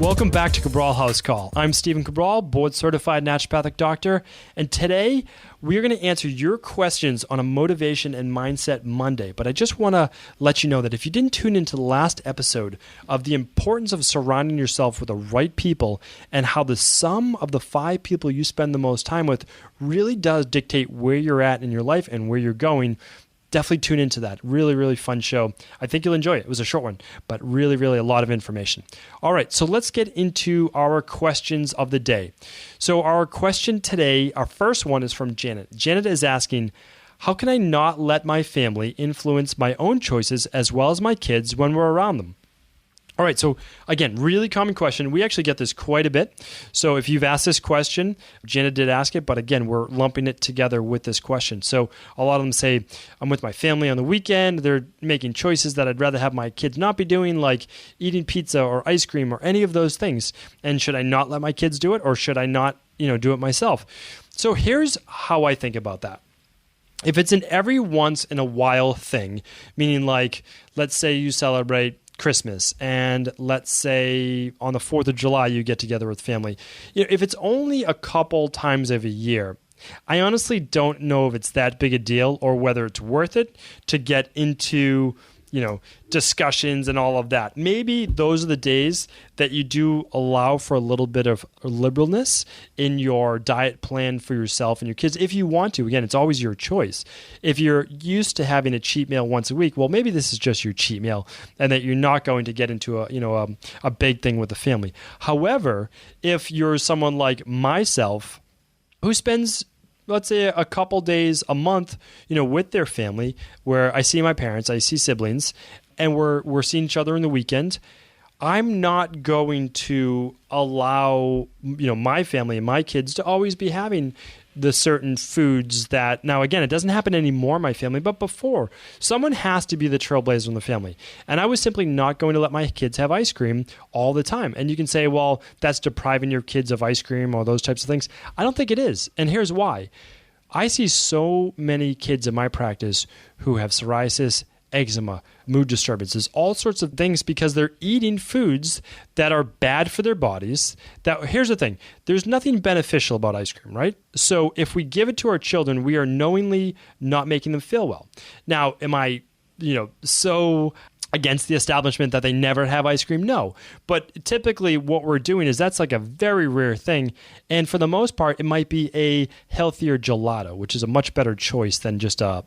Welcome back to Cabral HouseCall. I'm Stephen Cabral, board-certified naturopathic doctor, and today we're going to answer your questions on a Motivation and Mindset Monday. But I just want to let you know that if you didn't tune into the last episode of the importance of surrounding yourself with the right people and how the sum of the 5 people you spend the most time with really does dictate where you're at in your life and where you're going, definitely tune into that. Really, really fun show. I think you'll enjoy it. It was a short one, but really, really a lot of information. All right, so let's get into our questions of the day. So our question today, our first one is from Janet. Janet is asking, how can I not let my family influence my own choices as well as my kids when we're around them? All right, so again, really common question. We actually get this quite a bit. So if you've asked this question, Janet did ask it, but again, we're lumping it together with this question. So a lot of them say, I'm with my family on the weekend. They're making choices that I'd rather have my kids not be doing, like eating pizza or ice cream or any of those things. And should I not let my kids do it, or should I not, do it myself? So here's how I think about that. If it's an every once in a while thing, meaning like, let's say you celebrate Christmas, and let's say on the 4th of July you get together with family. If it's only a couple times every year, I honestly don't know if it's that big a deal or whether it's worth it to get into discussions and all of that. Maybe those are the days that you do allow for a little bit of liberalness in your diet plan for yourself and your kids if you want to. Again, it's always your choice. If you're used to having a cheat meal once a week, well, maybe this is just your cheat meal and that you're not going to get into a big thing with the family. However, if you're someone like myself who spends, let's say, a couple days a month, with their family, where I see my parents, I see siblings, and we're seeing each other in the weekend, I'm not going to allow, my family and my kids to always be having the certain foods that, now again, it doesn't happen anymore in my family, but before, someone has to be the trailblazer in the family. And I was simply not going to let my kids have ice cream all the time. And you can say, well, that's depriving your kids of ice cream or those types of things. I don't think it is. And here's why. I see so many kids in my practice who have psoriasis, eczema, mood disturbances, all sorts of things because they're eating foods that are bad for their bodies. Here's the thing. There's nothing beneficial about ice cream, right? So if we give it to our children, we are knowingly not making them feel well. Now, am I, so against the establishment that they never have ice cream? No. But typically what we're doing is that's like a very rare thing. And for the most part, it might be a healthier gelato, which is a much better choice than just a,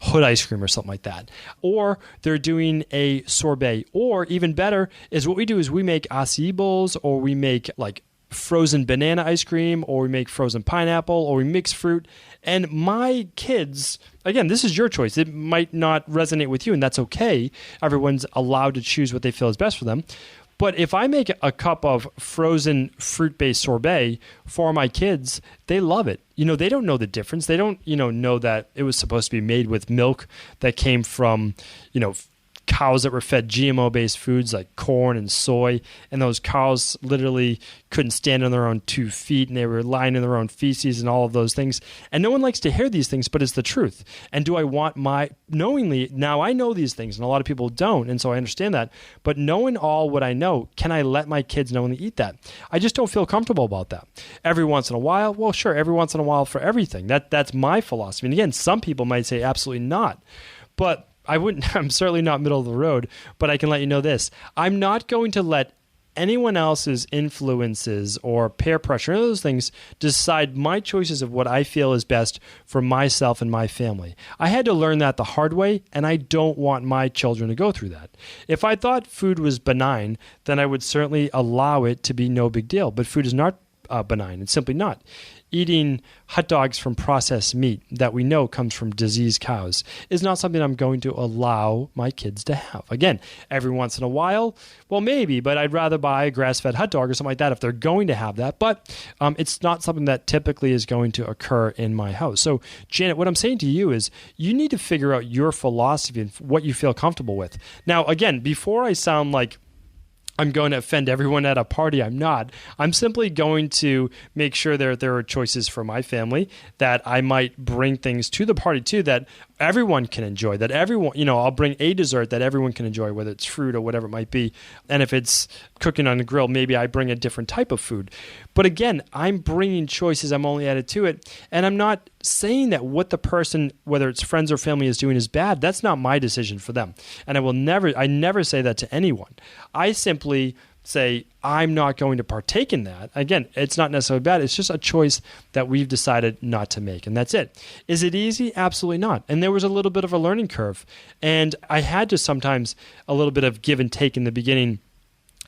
hood ice cream or something like that. Or they're doing a sorbet. Or even better is what we do is we make acai bowls, or we make like frozen banana ice cream, or we make frozen pineapple, or we mix fruit. And my kids, again, this is your choice. It might not resonate with you, and that's okay. Everyone's allowed to choose what they feel is best for them. But if I make a cup of frozen fruit-based sorbet for my kids, they love it. They don't know the difference. They don't, know that it was supposed to be made with milk that came from, cows that were fed GMO-based foods like corn and soy, and those cows literally couldn't stand on their own 2 feet, and they were lying in their own feces and all of those things. And no one likes to hear these things, but it's the truth. And do I want knowingly, now I know these things, and a lot of people don't, and so I understand that, but knowing all what I know, can I let my kids knowingly eat that? I just don't feel comfortable about that. Every once in a while, well, sure, every once in a while for everything. That's my philosophy. And again, some people might say absolutely not, but I'm certainly not middle of the road, but I can let you know this. I'm not going to let anyone else's influences or peer pressure, any of those things, decide my choices of what I feel is best for myself and my family. I had to learn that the hard way, and I don't want my children to go through that. If I thought food was benign, then I would certainly allow it to be no big deal, but food is not benign. It's simply not. Eating hot dogs from processed meat that we know comes from diseased cows is not something I'm going to allow my kids to have. Again, every once in a while, well, maybe, but I'd rather buy a grass-fed hot dog or something like that if they're going to have that. But it's not something that typically is going to occur in my house. So, Janet, what I'm saying to you is you need to figure out your philosophy and what you feel comfortable with. Now, again, before I sound like I'm going to offend everyone at a party. I'm not. I'm simply going to make sure that there are choices for my family, that I might bring things to the party too that everyone can enjoy, that everyone, I'll bring a dessert that everyone can enjoy, whether it's fruit or whatever it might be. And if it's cooking on the grill, maybe I bring a different type of food. But again, I'm bringing choices. I'm only added to it. And I'm not saying that what the person, whether it's friends or family, is doing is bad. That's not my decision for them. And I never say that to anyone. I simply say, I'm not going to partake in that. Again, it's not necessarily bad. It's just a choice that we've decided not to make. And that's it. Is it easy? Absolutely not. And there was a little bit of a learning curve. And I had to sometimes a little bit of give and take in the beginning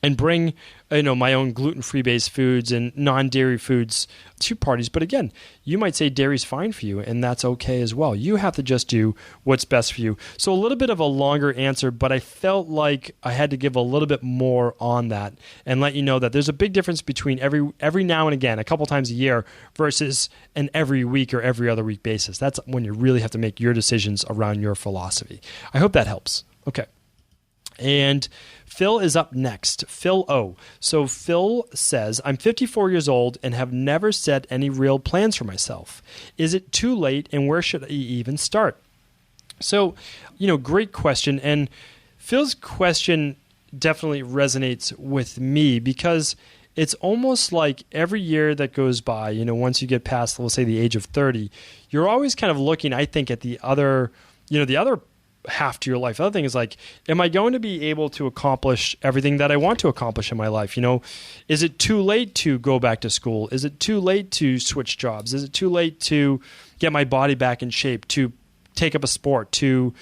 and bring my own gluten-free based foods and non-dairy foods to parties. But again, you might say dairy's fine for you, and that's okay as well. You have to just do what's best for you. So a little bit of a longer answer, but I felt like I had to give a little bit more on that and let you know that there's a big difference between every now and again, a couple times a year, versus an every week or every other week basis. That's when you really have to make your decisions around your philosophy. I hope that helps. Okay. And Phil is up next. Phil O. So Phil says, I'm 54 years old and have never set any real plans for myself. Is it too late, and where should I even start? So, great question. And Phil's question definitely resonates with me because it's almost like every year that goes by, once you get past, let's say, the age of 30, you're always kind of looking, I think, at the other half to your life. The other thing is like, am I going to be able to accomplish everything that I want to accomplish in my life? Is it too late to go back to school? Is it too late to switch jobs? Is it too late to get my body back in shape, to take up a sport, to,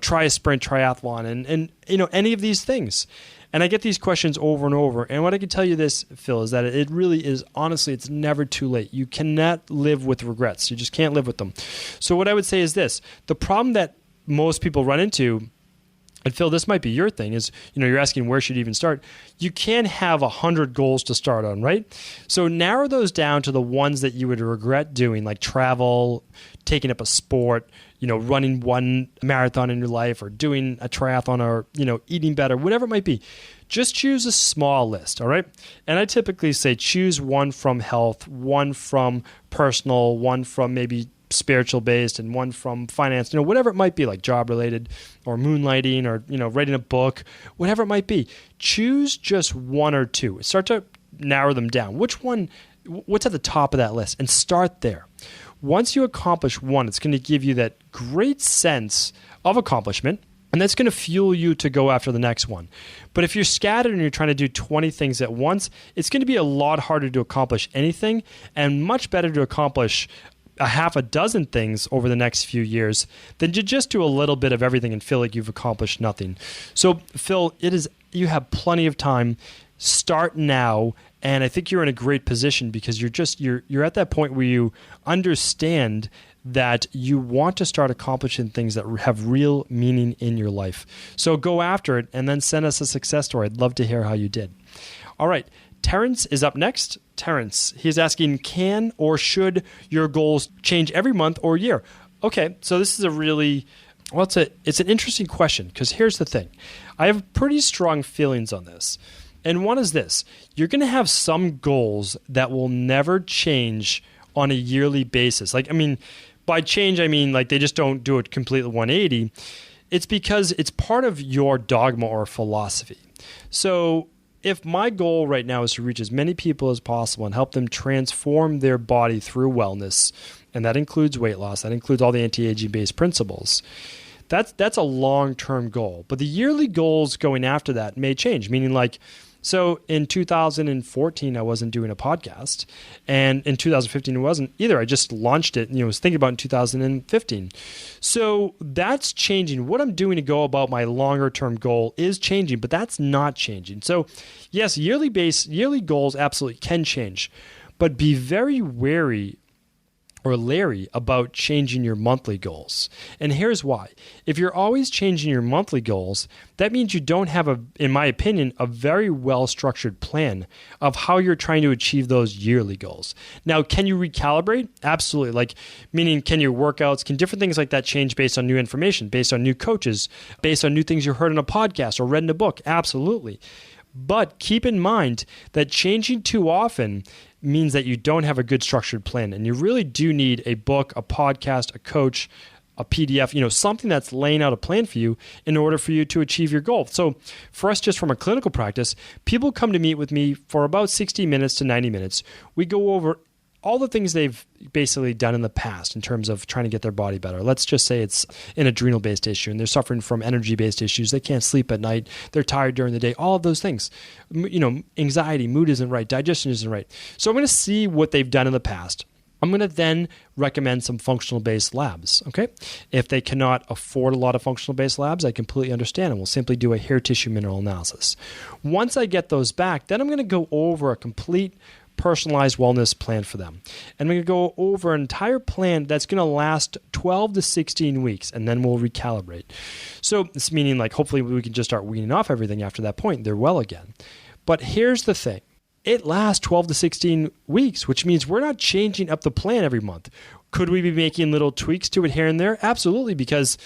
try a sprint triathlon and any of these things? And I get these questions over and over. And what I can tell you this, Phil, is that it really is, honestly, it's never too late. You cannot live with regrets. You just can't live with them. So what I would say is this: the problem that most people run into, and Phil, this might be your thing, is, you're asking where should you even start. You can't have 100 goals to start on, right? So narrow those down to the ones that you would regret doing, like travel, taking up a sport, running one marathon in your life, or doing a triathlon, or, eating better, whatever it might be. Just choose a small list, all right? And I typically say choose one from health, one from personal, one from maybe spiritual based, and one from finance, whatever it might be, like job related or moonlighting or, writing a book, whatever it might be. Choose just one or two. Start to narrow them down. What's at the top of that list, and start there. Once you accomplish one, it's going to give you that great sense of accomplishment, and that's going to fuel you to go after the next one. But if you're scattered and you're trying to do 20 things at once, it's going to be a lot harder to accomplish anything, and much better to accomplish a half a dozen things over the next few years than to just do a little bit of everything and feel like you've accomplished nothing. So, Phil, you have plenty of time. Start now, and I think you're in a great position because you're at that point where you understand that you want to start accomplishing things that have real meaning in your life. So go after it, and then send us a success story. I'd love to hear how you did. All right. Terence is up next. Terence, he's asking, can or should your goals change every month or year? Okay, so this is it's an interesting question, because here's the thing. I have pretty strong feelings on this. And one is this: you're going to have some goals that will never change on a yearly basis. By change, I mean like they just don't do it completely 180. It's because it's part of your dogma or philosophy. So if my goal right now is to reach as many people as possible and help them transform their body through wellness, and that includes weight loss, that includes all the anti-aging based principles, that's a long-term goal. But the yearly goals going after that may change, meaning so in 2014, I wasn't doing a podcast, and in 2015, it wasn't either. I just launched it, was thinking about it in 2015. So that's changing. What I'm doing to go about my longer-term goal is changing, but that's not changing. So yes, yearly goals absolutely can change, but be very wary or leery about changing your monthly goals. And here's why. If you're always changing your monthly goals, that means you don't have, in my opinion, a very well-structured plan of how you're trying to achieve those yearly goals. Now, can you recalibrate? Absolutely. Meaning, can your workouts, can different things like that change based on new information, based on new coaches, based on new things you heard in a podcast or read in a book? Absolutely. But keep in mind that changing too often means that you don't have a good structured plan, and you really do need a book, a podcast, a coach, a PDF, something that's laying out a plan for you in order for you to achieve your goal. So for us, just from a clinical practice, people come to meet with me for about 60 minutes to 90 minutes. We go over all the things they've basically done in the past in terms of trying to get their body better. Let's just say it's an adrenal-based issue and they're suffering from energy-based issues. They can't sleep at night. They're tired during the day. All of those things. Anxiety, mood isn't right. Digestion isn't right. So I'm going to see what they've done in the past. I'm going to then recommend some functional-based labs, okay? If they cannot afford a lot of functional-based labs, I completely understand, and we'll simply do a hair tissue mineral analysis. Once I get those back, then I'm going to go over a complete personalized wellness plan for them. And we're going to go over an entire plan that's going to last 12 to 16 weeks, and then we'll recalibrate. So it's meaning hopefully we can just start weaning off everything after that point. They're well again. But here's the thing. It lasts 12 to 16 weeks, which means we're not changing up the plan every month. Could we be making little tweaks to it here and there? Absolutely, because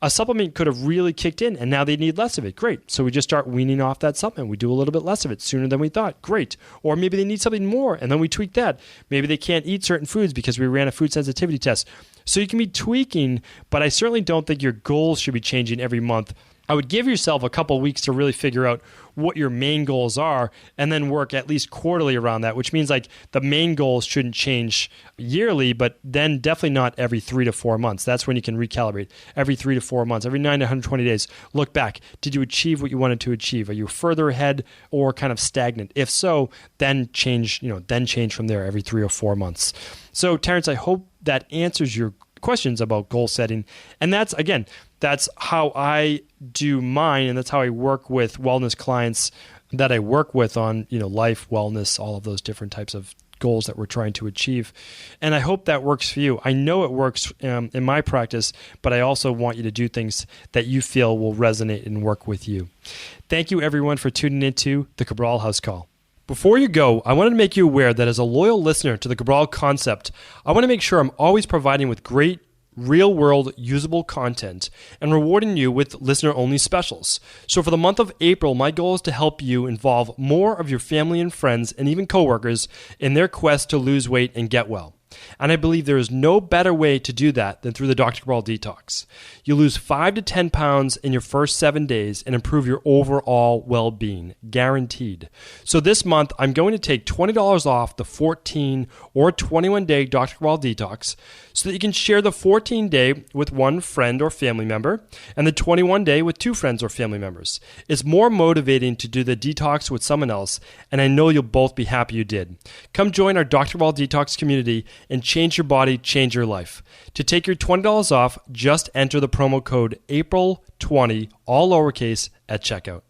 a supplement could have really kicked in and now they need less of it. Great. So we just start weaning off that supplement. We do a little bit less of it sooner than we thought. Great. Or maybe they need something more and then we tweak that. Maybe they can't eat certain foods because we ran a food sensitivity test. So you can be tweaking, but I certainly don't think your goals should be changing every month. I would give yourself a couple of weeks to really figure out what your main goals are and then work at least quarterly around that, which means the main goals shouldn't change yearly, but then definitely not every 3 to 4 months. That's when you can recalibrate. Every 3 to 4 months, every 9 to 120 days, look back. Did you achieve what you wanted to achieve? Are you further ahead or kind of stagnant? If so, then change from there every 3 or 4 months. So Terence, I hope that answers your questions about goal setting. And that's how I do mine, and that's how I work with wellness clients that I work with on, life, wellness, all of those different types of goals that we're trying to achieve. And I hope that works for you. I know it works in my practice, but I also want you to do things that you feel will resonate and work with you. Thank you, everyone, for tuning into the Cabral House Call. Before you go, I wanted to make you aware that as a loyal listener to the Cabral concept, I want to make sure I'm always providing with great real-world usable content and rewarding you with listener-only specials. So for the month of April, my goal is to help you involve more of your family and friends and even coworkers in their quest to lose weight and get well. And I believe there is no better way to do that than through the Dr. Cabral Detox. You lose 5 to 10 pounds in your first 7 days and improve your overall well-being, guaranteed. So this month, I'm going to take $20 off the 14 or 21-day Dr. Cabral Detox so that you can share the 14-day with one friend or family member and the 21-day with 2 friends or family members. It's more motivating to do the detox with someone else, and I know you'll both be happy you did. Come join our Dr. Cabral Detox community and change your body, change your life. To take your $20 off, just enter the promo code APRIL20, all lowercase, at checkout.